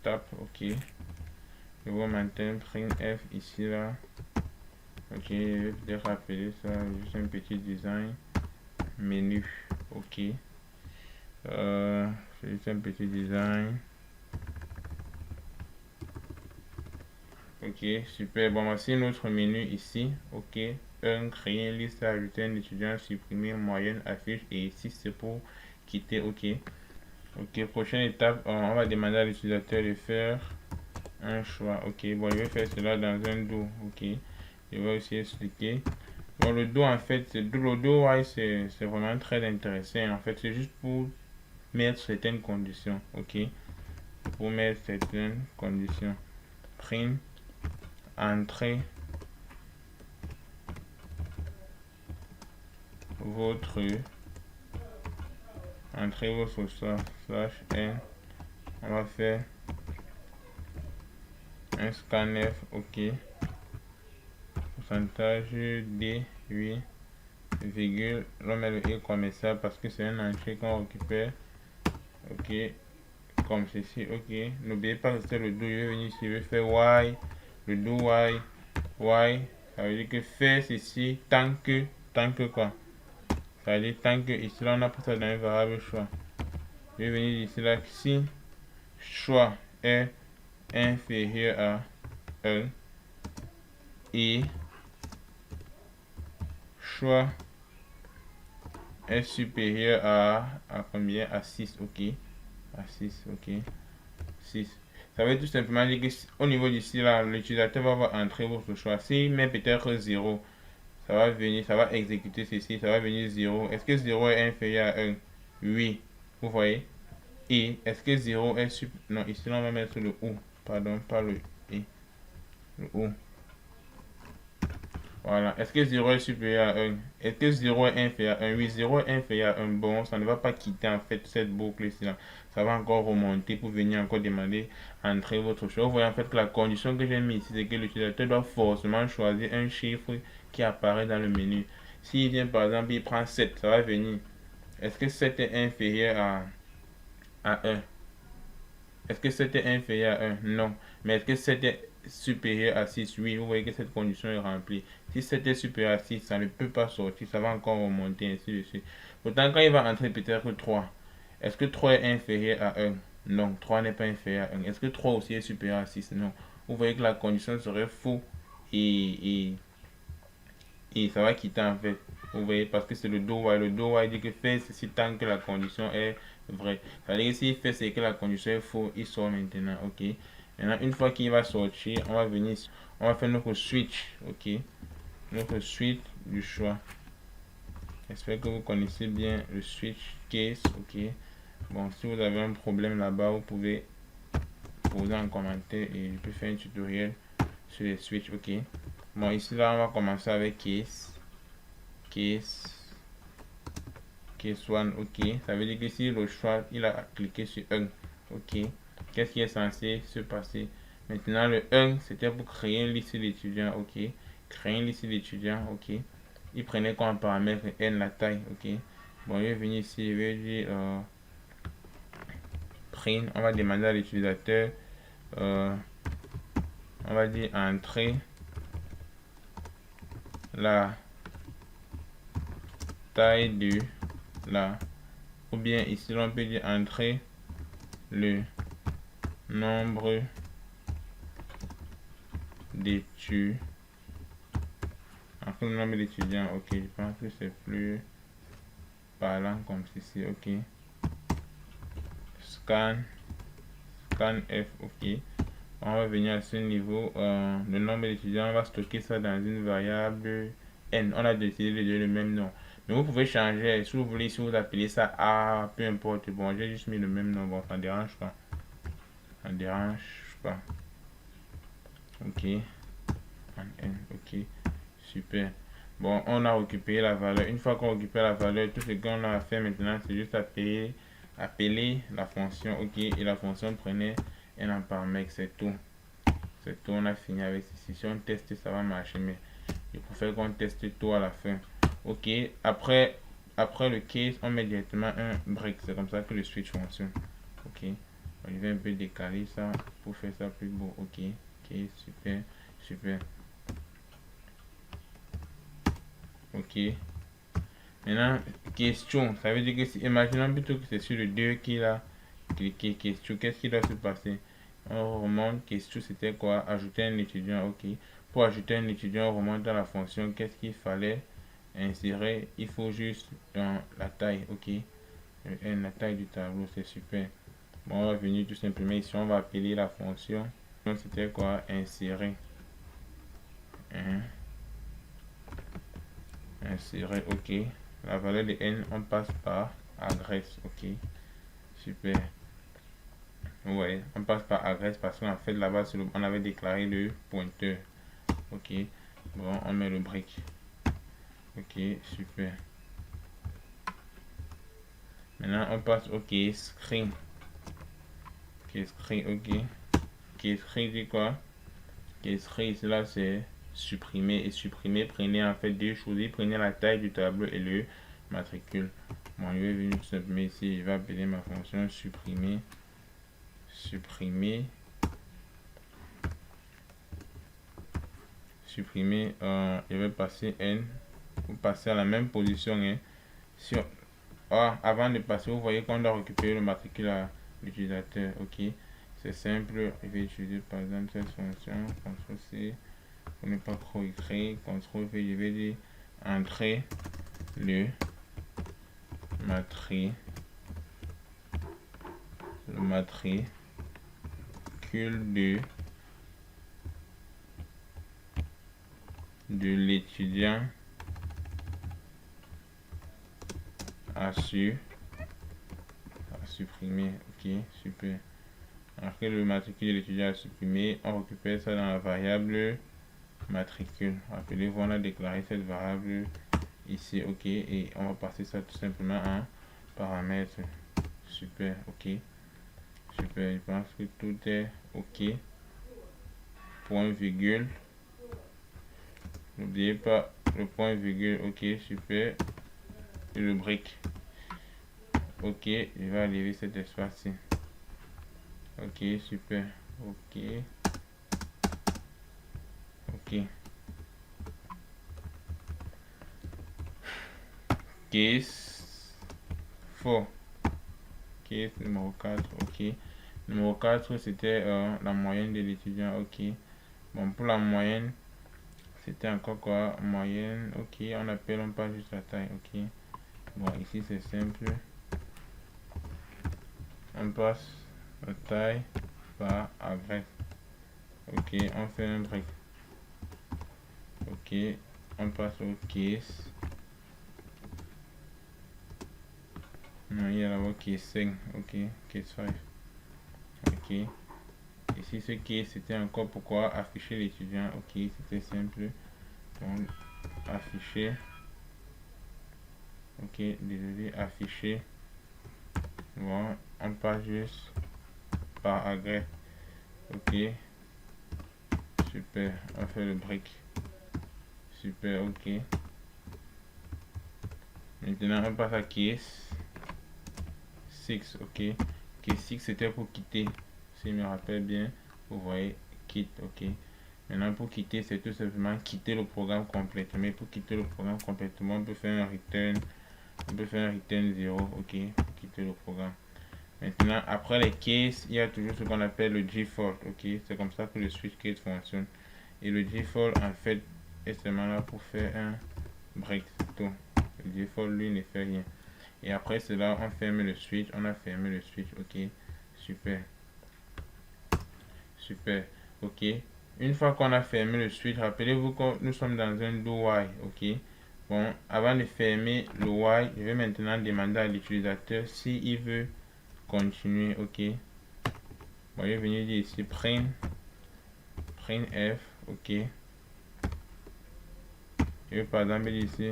Tap, ok. Je vais augmenter un print F ici là. Ok, je vais peut-être rappeler ça, juste un petit design. Menu, ok. Juste un petit design. Ok, super. Bon, voici notre menu ici. Ok. 1, créer une liste, ajouter un étudiant, supprimer moyenne, affiche. Et ici, c'est pour quitter. Ok. Ok, prochaine étape, on va demander à l'utilisateur de faire un choix. Ok, bon, je vais faire cela dans un do. Ok, je vais aussi expliquer. Bon, le do, en fait, le do, ouais, c'est vraiment très intéressant. En fait, c'est juste pour mettre certaines conditions. Ok, pour mettre certaines conditions. Print, entrée votre choix slash n. On va faire un scanf. Ok, pourcentage d 8 virgule, on met le et comme ça parce que c'est un entrée qu'on récupère. Ok, comme ceci. Ok, n'oubliez pas que c'est le do. Je vais venir ici, je vais faire y, le do y, ça veut dire que faire ceci tant que quoi, ça veut dire tant que ici là on a pris ça dans un variable choix. Je vais venir ici là, si choix est inférieur à 1 et choix est supérieur à combien? À 6. Ok, à 6. Ok, 6. Ça veut tout simplement dire que au niveau d'ici là, l'utilisateur va entrer votre choix. S'il met peut-être 0, ça va venir, ça va exécuter ceci, ça va venir 0. Est-ce que 0 est inférieur à 1? Oui, vous voyez. Et est-ce que 0 est supérieur? Non, ici là, on va mettre le ou. Pardon, pas le et. Le ou. Voilà. Est-ce que 0 est supérieur à 1? Est-ce que 0 est inférieur à 1? Oui, 0 est inférieur à 1. Bon, ça ne va pas quitter en fait cette boucle ici là. Ça va encore remonter pour venir encore demander entrer votre choix. Vous voyez en fait que la condition que j'ai mis ici, c'est que l'utilisateur doit forcément choisir un chiffre qui apparaît dans le menu. S'il vient par exemple, il prend 7, ça va venir. Est-ce que 7 est inférieur à 1? Est-ce que 7 est inférieur à 1? Non. Mais est-ce que 7 est supérieur à 6? Oui, vous voyez que cette condition est remplie. Si 7 est supérieur à 6, ça ne peut pas sortir, ça va encore remonter, ainsi de suite. Pourtant, quand il va entrer peut-être 3, est-ce que 3 est inférieur à 1? Non, 3 n'est pas inférieur à 1. Est-ce que 3 aussi est supérieur à 6? Non. Vous voyez que la condition serait faux et ça va quitter en fait. Vous voyez, parce que c'est le do while. Le do while dit que fait ceci tant que la condition est vraie. C'est-à-dire que s'il fait c'est que la condition est faux, il sort maintenant. Ok. Maintenant, une fois qu'il va sortir, on va venir, on va faire notre switch. Ok. Notre switch du choix. J'espère que vous connaissez bien le switch case. Ok. Bon, si vous avez un problème là-bas, vous pouvez poser en commentaire et je peux faire un tutoriel sur les switch. Ok. Bon, ici là, on va commencer avec case. Case 1, ok. Ça veut dire que si le choix, il a cliqué sur 1, ok. Qu'est-ce qui est censé se passer? Maintenant, le 1, c'était pour créer une liste d'étudiants, ok. Créer une liste d'étudiants, ok. Il prenait comme paramètre n la taille, ok. Bon, je vais venir ici, je vais dire print. On va demander à l'utilisateur, on va dire entrer la taille de la, ou bien ici on peut dire entrer le nombre d'étudiants. Entre le nombre d'étudiants, ok, je pense que c'est plus parlant comme ceci, ok. Scan scan F, ok. On va venir à ce niveau, le nombre d'étudiants, on va stocker ça dans une variable N. On a décidé de donner le même nom. Mais vous pouvez changer, si vous voulez, si vous appelez ça A, peu importe. Bon, j'ai juste mis le même nom, bon, ça ne dérange pas. Ça ne dérange pas. Ok. En N, ok. Super. Bon, on a récupéré la valeur. Une fois qu'on récupère la valeur, tout ce qu'on a à faire maintenant, c'est juste appeler la fonction, ok. Et la fonction prenait un paramètre, c'est tout. C'est tout, on a fini avec ceci. Si on teste, ça va marcher, mais il faut faire qu'on teste tout à la fin. Ok, après le case, on met directement un break. C'est comme ça que le switch fonctionne. Ok, je vais un peu décaler ça pour faire ça plus beau. Ok, ok, super, super. Ok, maintenant, question. Ça veut dire que si, imaginons plutôt que c'est sur le 2 qui a cliqué question, qu'est-ce qui doit se passer? On remonte, question, c'était quoi? Ajouter un étudiant, ok. Pour ajouter un étudiant, on remonte à la fonction, qu'est-ce qu'il fallait insérer? Il faut juste dans la taille, ok. La taille du tableau, c'est super. Bon, on va venir tout simplement ici, on va appeler la fonction. Donc, c'était quoi? Insérer. Hein? Insérer, ok. La valeur de n, on passe par agresse, ok. Super. Ouais, on passe par agresse parce qu'en fait là-bas, on avait déclaré le pointeur. Ok. Bon, on met le break. Ok, super. Maintenant, on passe au case screen. Case screen, ok. Case screen, c'est quoi? Case screen, là, c'est supprimer. Et supprimer, prenez en fait deux choses. Prenez la taille du tableau et le matricule. Bon, je vais venir tout simplement ici. Je vais appeler ma fonction supprimer. Supprimer. Supprimer. Je vais passer N. Pour passer à la même position. Hein. Sur, avant de passer, vous voyez qu'on doit récupérer le matricule à l'utilisateur. Ok. C'est simple. Je vais utiliser par exemple cette fonction. CTRL C. Pour ne pas trop écrire. CTRL V. Je vais dire entrer le matricule de l'étudiant à supprimer. Ok, super. Après le matricule de l'étudiant à supprimer, on récupère ça dans la variable matricule. Rappelez-vous, on a déclaré cette variable ici, ok, et on va passer ça tout simplement en paramètre. Super, ok. Super, je pense que tout est ok. Point virgule. N'oubliez pas le point virgule, ok, super. Et le break. Ok, je vais enlever cet espace-ci. Ok, super. Ok. Ok. Case 4. Case numéro 4. Ok. Numéro 4, c'était la moyenne de l'étudiant. Ok. Bon, pour la moyenne, c'était encore quoi? Moyenne. Ok, on passe juste la taille. Ok. Bon, ici c'est simple. On passe la taille par agresse. Ok, on fait un break. Ok, on passe au case. Non, il y a là-bas case 5. Ok, case 5. Ok. Ici, ce case, c'était encore pourquoi afficher l'étudiant. Ok, c'était simple. Donc, afficher. Ok, désolé, afficher. Bon, on passe juste par agrès. Ok, super, on fait le break. Super, ok. Maintenant, on passe à case 6. Ok, case 6 c'était pour quitter. Si je me rappelle bien, vous voyez, quitte. Ok. Maintenant, pour quitter, c'est tout simplement quitter le programme complètement. Mais pour quitter le programme complètement, on peut faire un return. On peut faire un return 0. Ok, pour quitter le programme. Maintenant, après les cases, il y a toujours ce qu'on appelle le default. Ok, c'est comme ça que le switch case fonctionne. Et le default, en fait, est seulement là pour faire un break. C'est tout. Le default, lui, ne fait rien. Et après cela, on ferme le switch. On a fermé le switch. Ok, super. super, ok. Une fois qu'on a fermé le switch, rappelez-vous que nous sommes dans un do while, ok. Bon, avant de fermer le while, je vais maintenant demander à l'utilisateur s'il veut continuer, ok. Bon, je vais venir dire ici print f, ok. Je vais par exemple dire ici,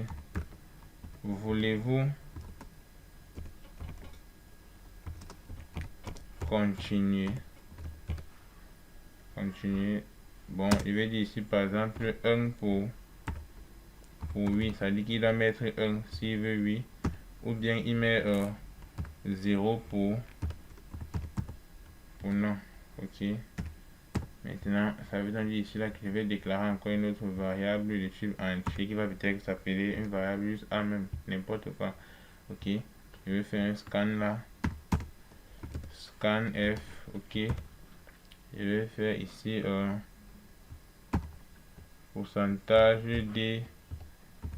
voulez-vous continuer? Bon, je vais dire ici par exemple 1 pour oui, ça dit qu'il doit mettre 1 s'il veut oui, ou bien il met 0 pour non, ok. Maintenant, ça veut dire ici là que je vais déclarer encore une autre variable de type entier qui va peut-être s'appeler une variable juste A même, n'importe quoi, ok. Je vais faire un scan là, scan f, ok. Je vais faire ici pourcentage d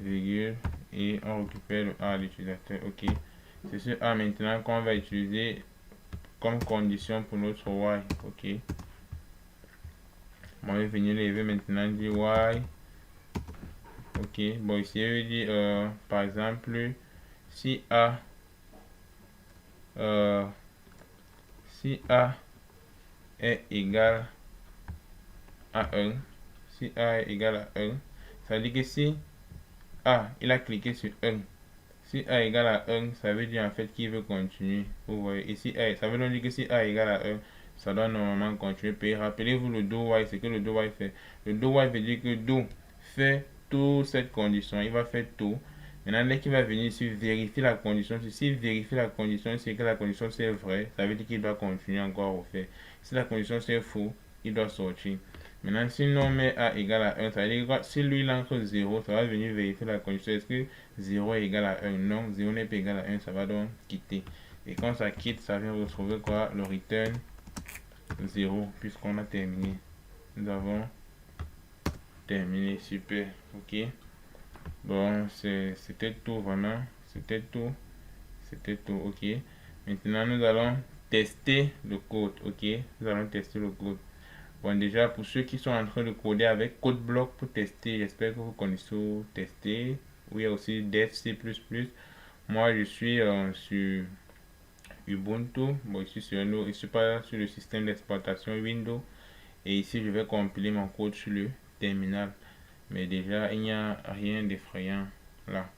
virgule et on récupère le A à l'utilisateur, ok. C'est ce A maintenant qu'on va utiliser comme condition pour notre while, ok. Bon, je vais venir lever maintenant du while, ok. Bon, ici je vais dire par exemple si A est égal à 1, si A est égal à 1, ça veut dire que si A, il a cliqué sur 1, si A est égal à 1, ça veut dire en fait qu'il veut continuer. Vous voyez, ici A, ça veut donc dire que si A est égal à 1, ça doit normalement continuer. Puis rappelez-vous le do while, c'est que le do while fait. Le do while veut dire que do fait toute cette condition, il va faire tout. Maintenant, dès qu'il va venir ici vérifier la condition, s'il vérifie la condition, c'est que la condition c'est vrai, ça veut dire qu'il doit continuer encore au fait. Si la condition c'est faux, il doit sortir. Maintenant, si on met A égale à 1, ça veut dire que si lui il entre 0, ça va venir vérifier la condition. Est-ce que 0 est égal à 1? Non, 0 n'est pas égal à 1, ça va donc quitter. Et quand ça quitte, ça vient retrouver quoi? Le return 0, puisqu'on a terminé. Nous avons terminé, super, ok. Bon, c'était tout vraiment, c'était tout, ok. Maintenant, nous allons tester le code, ok. Nous allons tester le code. Bon, déjà, pour ceux qui sont en train de coder avec CodeBlock pour tester, j'espère que vous connaissez tester. Oui, il y a aussi Dev C++. Moi, je suis sur Ubuntu. Bon, ici, je suis pas sur le système d'exploitation Windows. Et ici, je vais compiler mon code sur le terminal. Mais déjà, il n'y a rien d'effrayant là.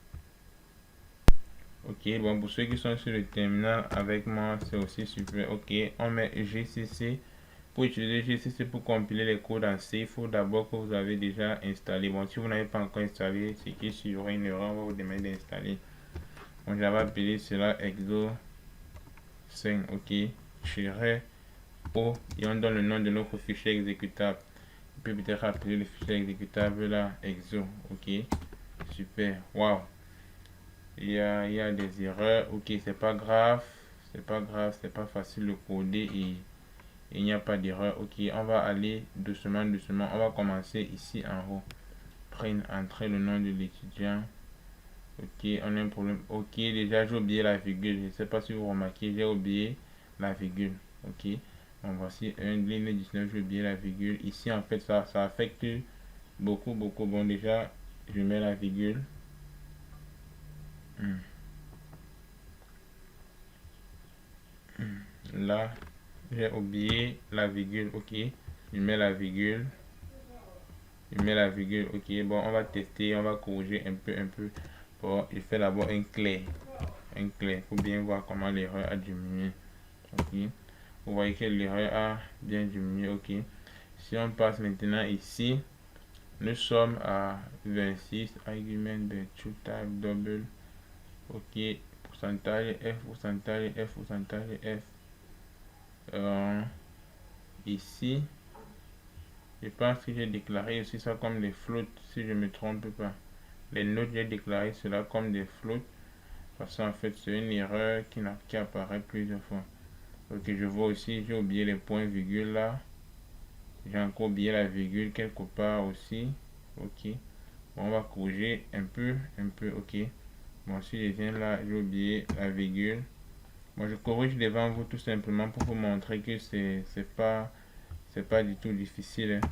Ok, bon, pour ceux qui sont sur le terminal avec moi, c'est aussi super. Ok, on met GCC. Pour utiliser GCC pour compiler les codes en C, il faut d'abord que vous avez déjà installé. Bon, si vous n'avez pas encore installé, c'est qu'il y aura une erreur, on va vous demander d'installer. Bon, j'avais appelé cela exo 5, ok. -o et on donne le nom de notre fichier exécutable. On peut peut-être appeler le fichier exécutable là, exo, ok. Super, wow. Il y a des erreurs, ok, c'est pas grave, c'est pas facile de coder et il n'y a pas d'erreur. Ok, on va aller doucement, on va commencer ici en haut. Entrer le nom de l'étudiant. Ok, on a un problème. Ok, déjà j'ai oublié la virgule, je ne sais pas si vous remarquez, j'ai oublié la virgule. Ok, bon, voici un ligne 19, j'ai oublié la virgule. Ici en fait ça affecte beaucoup. Bon, déjà je mets la virgule. Là j'ai oublié la virgule. Ok, je mets la virgule, ok. Bon, on va tester, on va corriger un peu. Bon, je fais d'abord un clair pour bien voir comment l'erreur a diminué. Ok, vous voyez que l'erreur a bien diminué. Ok, si on passe maintenant ici, nous sommes à 26 argument de true type double. Ok, pourcentage f. Ici, je pense que j'ai déclaré aussi ça comme des floats, si je ne me trompe pas. Les notes, j'ai déclaré cela comme des floats, parce qu'en fait, c'est une erreur qui apparaît plusieurs fois. Ok, je vois aussi, j'ai oublié les points virgules là. J'ai encore oublié la virgule quelque part aussi. Ok, bon, on va corriger un peu, ok. Bon, si je viens là, j'ai oublié la virgule. Bon, je corrige devant vous tout simplement pour vous montrer que c'est pas c'est pas du tout difficile, hein.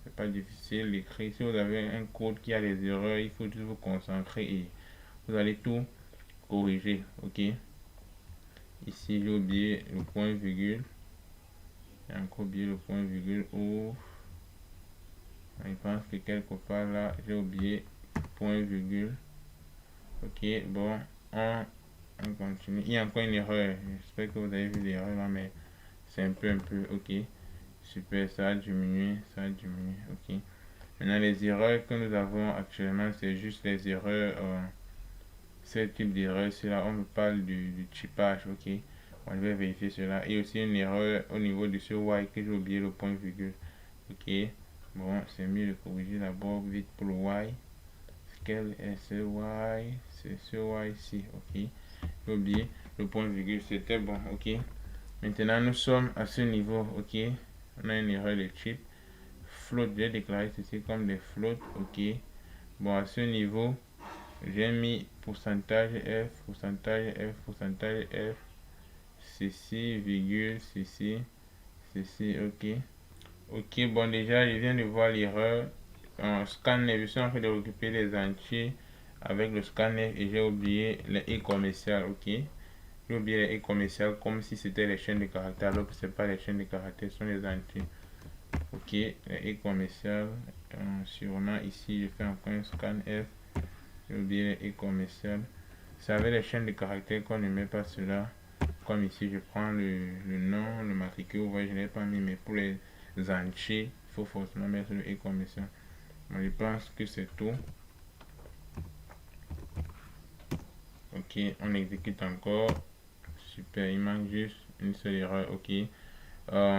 C'est pas difficile d'écrire. Si vous avez un code qui a des erreurs, il faut juste vous concentrer et vous allez tout corriger. Ok, ici j'ai oublié le point virgule, j'ai encore oublié le point virgule, ou je pense que quelque part là j'ai oublié point virgule. Ok, bon, on continue. Il y a encore une erreur, j'espère que vous avez vu l'erreur là, mais c'est un peu, ok, super, ça a diminué, ok. Maintenant, les erreurs que nous avons actuellement, c'est juste les erreurs, ce type d'erreur, c'est là, on me parle du typage, ok. On va vérifier cela. Et aussi une erreur au niveau de ce Y que j'ai oublié le point virgule, ok. Bon, c'est mieux de corriger d'abord vite pour le Y. Quel est ce Y? C'est ce Y ici, ok. J'ai oublié le point virgule, c'était bon, ok. Maintenant, nous sommes à ce niveau, ok. On a une erreur de type float, j'ai déclaré ceci comme des floats, ok. Bon, à ce niveau, j'ai mis pourcentage F, ceci, virgule, ceci, ok. Ok, bon, déjà, je viens de voir l'erreur. En scanner, je suis en train de récupérer les entiers avec le scanner et j'ai oublié les i commerciales, ok. J'ai oublié les i commerciales comme si c'était les chaînes de caractères, alors que ce n'est pas les chaînes de caractères, ce sont les entiers. Ok, les i commerciales, sûrement ici, je fais encore un scan F. J'ai oublié les i commerciales. C'est avec les chaînes de caractères qu'on ne met pas cela. Comme ici, je prends le nom, le matricule, vous voyez, je ne l'ai pas mis, mais pour les entiers, il faut forcément mettre le i commercial. Bon, je pense que c'est tout. Ok, on exécute encore. Super, il manque juste une seule erreur, ok.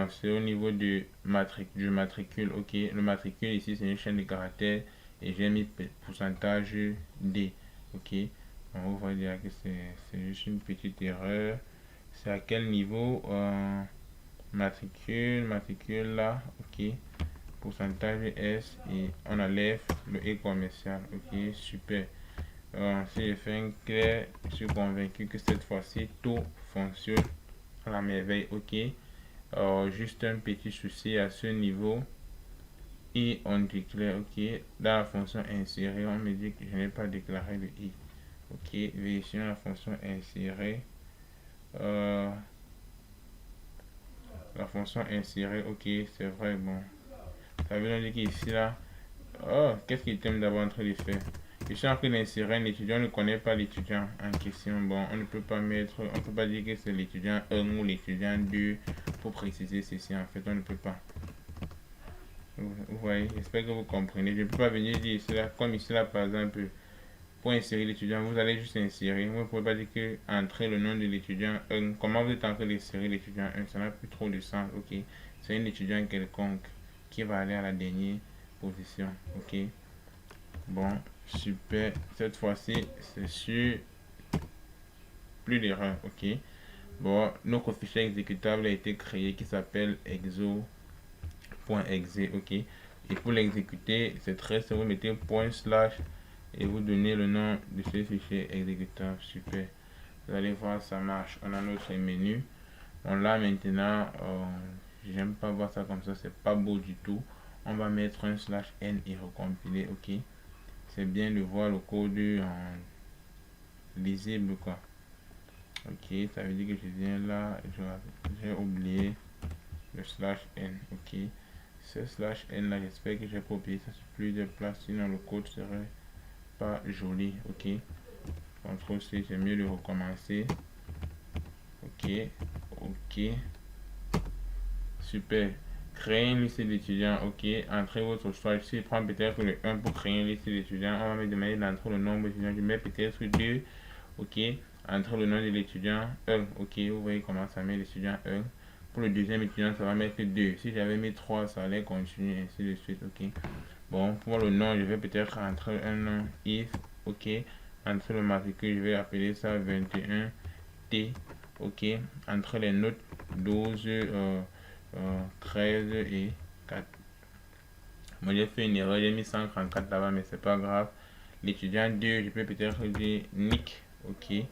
C'est au niveau du matricule, ok. Le matricule ici, c'est une chaîne de caractères et j'ai mis pourcentage D, ok. On va dire que c'est juste une petite erreur. C'est à quel niveau? Matricule là, ok. Pourcentage S et on enlève le E commercial, ok. Super. Si je fais un clair, je suis convaincu que cette fois-ci tout fonctionne à la merveille, ok. Juste un petit souci à ce niveau et on déclare, ok. Dans la fonction insérer, on me dit que je n'ai pas déclaré le i, ok. Vérifions la fonction insérer. La fonction insérer, ok, c'est vrai, bon, ça veut dire qu'ici là, oh, qu'est-ce qu'il t'aime d'abord en train de faire? Je suis en train d'insérer un étudiant, on ne connaît pas l'étudiant en question. Bon, on ne peut pas mettre, on ne peut pas dire que c'est l'étudiant 1 ou l'étudiant 2 pour préciser ceci. En fait, on ne peut pas. Vous voyez, j'espère que vous comprenez. Je ne peux pas venir dire cela, comme ici là par exemple, pour insérer l'étudiant, vous allez juste insérer. Vous ne pouvez pas dire que entrer le nom de l'étudiant 1. Comment vous êtes en train d'insérer l'étudiant 1? Ça n'a plus trop de sens, ok. C'est un étudiant quelconque qui va aller à la dernière position, ok. Bon, super. Cette fois-ci, c'est sûr. Plus d'erreur, ok. Bon, notre fichier exécutable a été créé qui s'appelle exo.exe, ok. Et pour l'exécuter, c'est très simple. Vous mettez point slash et vous donnez le nom de ce fichier exécutable. Super. Vous allez voir, ça marche. On a notre menu. On l'a maintenant. J'aime pas voir ça comme ça. C'est pas beau du tout. On va mettre un slash n et recompiler, ok. C'est bien de voir le code en lisible, quoi. Ok, ça veut dire que je viens là, j'ai oublié le slash n, ok. Ce slash n là, j'espère que j'ai copié ça sur plusieurs places, sinon le code serait pas joli, ok. CTRL C, c'est mieux de recommencer. Ok, ok. Super. Créer une liste d'étudiants, ok. Entrez votre choix. Si je prends peut-être le 1 pour créer une liste d'étudiants, on va me demander d'entrer le nombre d'étudiants. Je mets peut-être 2, ok. Entre le nom de l'étudiant 1, ok. Vous voyez comment ça met l'étudiant 1. Pour le deuxième étudiant, ça va mettre 2. Si j'avais mis 3, ça allait continuer ainsi de suite, ok. Bon, pour le nom, je vais peut-être entrer un nom if, ok. Entre le matricule, je vais appeler ça 21T, ok. Entre les notes 12, 13 et 4. Moi j'ai fait une erreur, j'ai mis 134 là-bas, mais c'est pas grave. L'étudiant 2, je peux peut-être dire Nick, ok.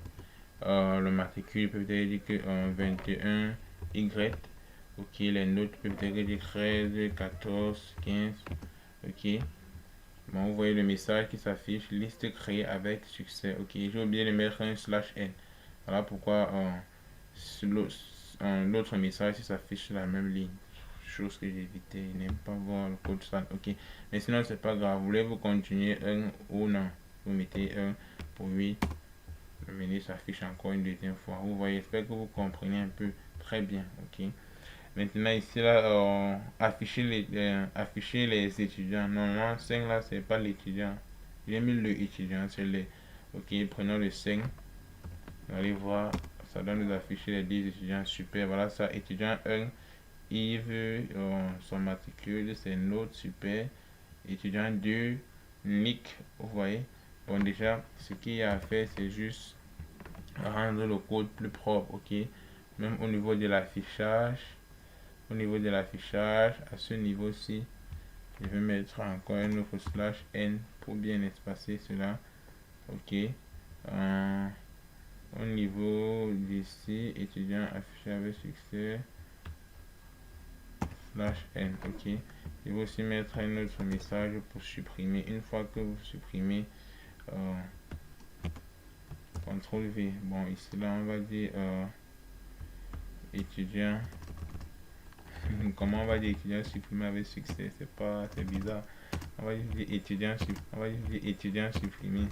Le matricule, je peux peut-être dire que 21Y, Ok, les notes peut-être dire 13, 14, 15. Ok. Bon, vous voyez le message qui s'affiche, liste créée avec succès. Ok, j'ai oublié de mettre un /n. Voilà pourquoi l'autre message s'affiche sur la même ligne. Chose que j'ai évité, il n'aime pas voir le code ça. Ok, mais sinon c'est pas grave. Voulez-vous continuer un ou non? Vous mettez un pour oui. Le menu s'affiche encore une deuxième fois. Vous voyez, j'espère que vous comprenez un peu. Très bien, ok. Maintenant ici là, afficher les étudiants. Normalement 5 là c'est pas l'étudiant. J'ai mis le étudiant, c'est les. Ok, prenons le 5. Vous allez voir, ça donne nous afficher les 10 étudiants. Super, voilà ça. Étudiant 1, Yves, son matricule, ses notes, super. Étudiant 2, Nick, vous voyez. Bon déjà, ce qu'il y a à faire, c'est juste rendre le code plus propre, ok. Même au niveau de l'affichage. Au niveau de l'affichage, à ce niveau-ci, je vais mettre encore un autre /n pour bien espacer cela. Ok. Au niveau d'ici, étudiant affiché avec succès /n. Ok. Je vais aussi mettre un autre message pour supprimer. Une fois que vous supprimez, CTRL V. Bon, ici là, on va dire étudiant. Comment on va dire étudiant supprimé avec succès? C'est bizarre. On va dire étudiant supprimé.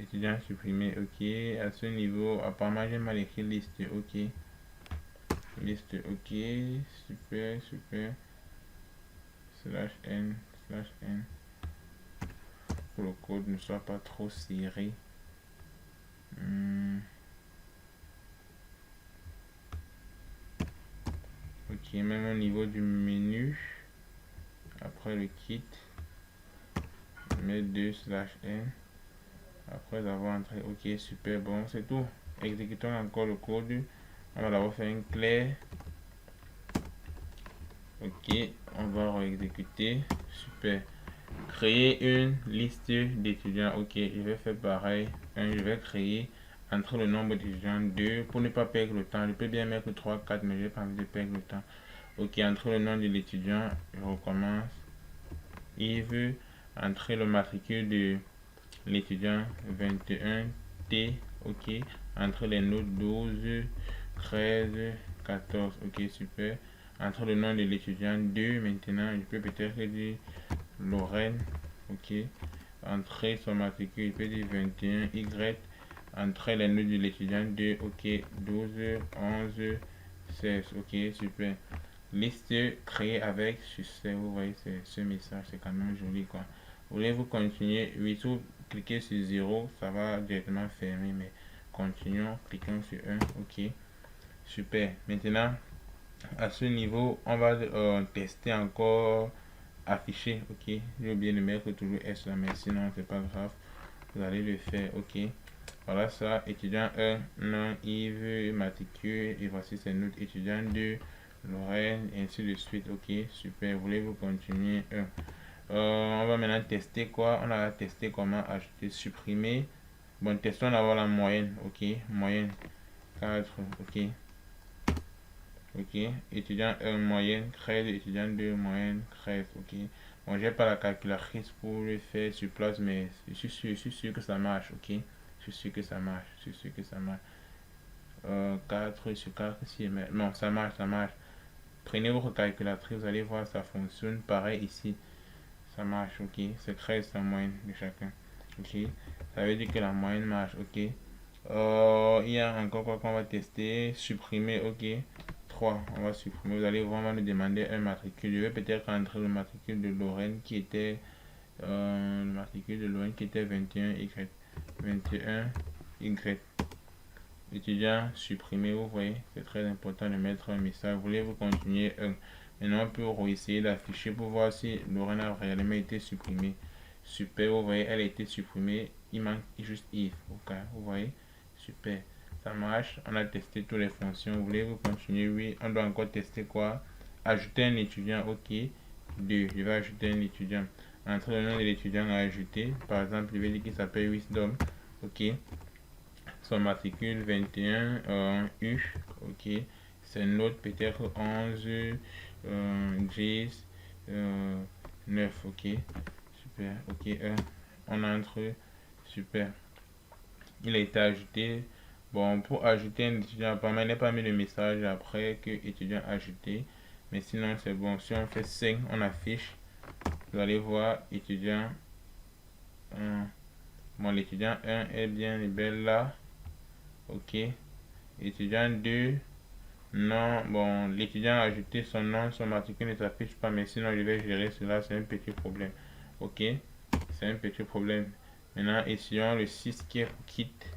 Étudiant supprimé, ok. À ce niveau, apparemment j'ai mal écrit liste, ok. Liste, ok. Super, super. /n. Pour le code ne soit pas trop serré. Ok, même au niveau du menu, après le kit, met 2/n. Après avoir entré, ok, super, bon, c'est tout. Exécutons encore le code. On va d'abord faire une clé. Ok, on va exécuter. Super. Créer une liste d'étudiants. Ok, je vais faire pareil. Je vais créer entre le nombre d'étudiants 2 pour ne pas perdre le temps. Je peux bien mettre 3, 4, mais je n'ai pas envie de perdre le temps. Ok, entre le nom de l'étudiant, je recommence. Yves, entrer le matricule de l'étudiant 21T. Ok, entre les notes 12, 13, 14. Ok, super. Entre le nom de l'étudiant 2, maintenant, je peux peut-être dire Lorraine. Ok. Entrer son matricule, je peux dire 21 Y. Entrer les notes de l'étudiant 2. Ok. 12, 11, 16. Ok, super. Liste créée avec succès. Vous voyez, ce message, c'est quand même joli quoi. Voulez-vous continuer? Oui, si vous cliquez sur 0, ça va directement fermer. Mais continuons. Cliquons sur 1. Ok. Super. Maintenant, à ce niveau, on va tester encore afficher. Ok. J'ai oublié de mettre toujours S là, mais sinon, c'est pas grave. Vous allez le faire. Ok. Voilà ça. Étudiant 1, nom, Yves, matricule. Et voici ses notes. Étudiant 2, Lorraine, et ainsi de suite. Ok. Super. Voulez-vous continuer? On va maintenant tester quoi? On a testé comment ajouter, supprimer. Bon, testons d'abord la moyenne. Ok. Moyenne 4. Ok. Ok, étudiant 1 moyenne 13, étudiant 2 moyenne 13. Ok, bon, j'ai pas la calculatrice pour le faire sur place, mais je suis sûr que ça marche. Ok, je suis sûr que ça marche. Je suis sûr que ça marche. 4 sur 4, si, mais non, ça marche, ça marche. Prenez votre calculatrice, vous allez voir, ça fonctionne. Pareil ici, ça marche. Ok, c'est 13 la moyenne de chacun. Ok, ça veut dire que la moyenne marche. Ok, il y a encore quoi qu'on va tester. Supprimer. Ok, 3. On va supprimer. Vous allez vraiment nous demander un matricule. Je vais peut-être entrer le matricule de Lorraine qui était 21Y. 21Y. Étudiant supprimé. Vous voyez, c'est très important de mettre un message. Voulez-vous continuer? Maintenant, on peut essayer d'afficher pour voir si Lorraine a réellement été supprimée. Super, vous voyez, elle a été supprimée. Il manque juste if. Ok, vous voyez, super, ça marche. On a testé toutes les fonctions. Voulez-vous continuer? Oui. On doit encore tester quoi? Ajouter un étudiant. Ok. 2. Je vais ajouter un étudiant. Entre le nom de l'étudiant à ajouter. Par exemple, je vais dire qu'il s'appelle Wisdom. Ok. son matricule 21 U, ok, c'est note peut-être 11 10 9, ok, super, ok, on entre, super, il a été ajouté. Bon, pour ajouter un étudiant, apparemment il n'a pas mis le message après que étudiant ajouté, mais sinon c'est bon. Si on fait 5, on affiche, vous allez voir étudiant 1. Bon, l'étudiant 1 est bien et belle là, ok. Étudiant 2, non, bon, l'étudiant a ajouté son nom, son matricule ne s'affiche pas, mais sinon je vais gérer cela, c'est un petit problème, ok, c'est un petit problème. Maintenant, essayons le 6 qui est quitte,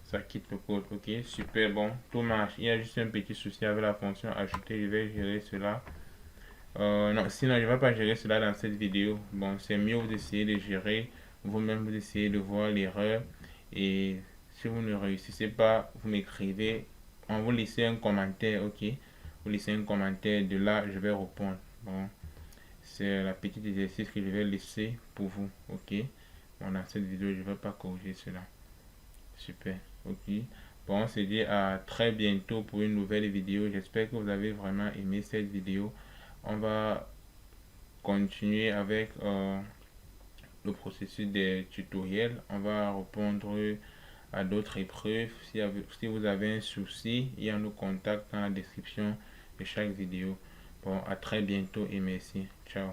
ça quitte le code, ok, super, bon, tout marche. Il y a juste un petit souci avec la fonction ajouter, je vais gérer cela. Non, sinon je ne vais pas gérer cela dans cette vidéo. Bon, c'est mieux vous essayez de gérer vous-même, vous essayez de voir l'erreur, et si vous ne réussissez pas, vous m'écrivez, on vous laissez un commentaire, ok, vous laissez un commentaire, de là je vais répondre. Bon, c'est la petite exercice que je vais laisser pour vous, ok. Bon, dans cette vidéo je ne vais pas corriger cela, super, ok. Bon, on se dit à très bientôt pour une nouvelle vidéo. J'espère que vous avez vraiment aimé cette vidéo. On va continuer avec le processus des tutoriels. On va répondre à d'autres épreuves. Si vous avez un souci, il y a nos contacts dans la description de chaque vidéo. Bon, à très bientôt et merci. Ciao.